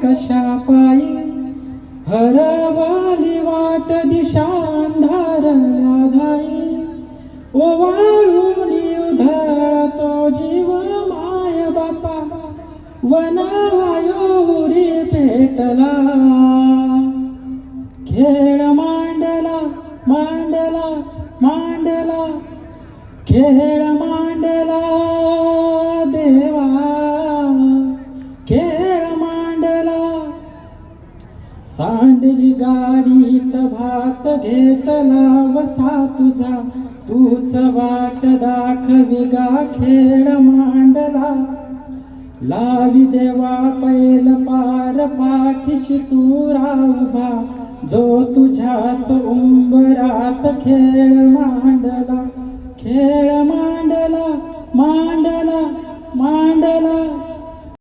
कशा पायी हरवली वाट दिशा अंधारल्या धाई ओवाळून उधळतो जीव माय बापा वनवायोरी पेटला खेळ मांडला मांडला मांडला खेळ मांडला देवा खेळ मांडला सांडली गाडीत भात घेतला वसा तुझा तूच वाट दाखवी गा खेळ मांडला लावी देवा पैल पार पाठीशी तू उभा जो तुझ्याच उंबरात खेळ मांडला खेळ मांडला मांडला मांडला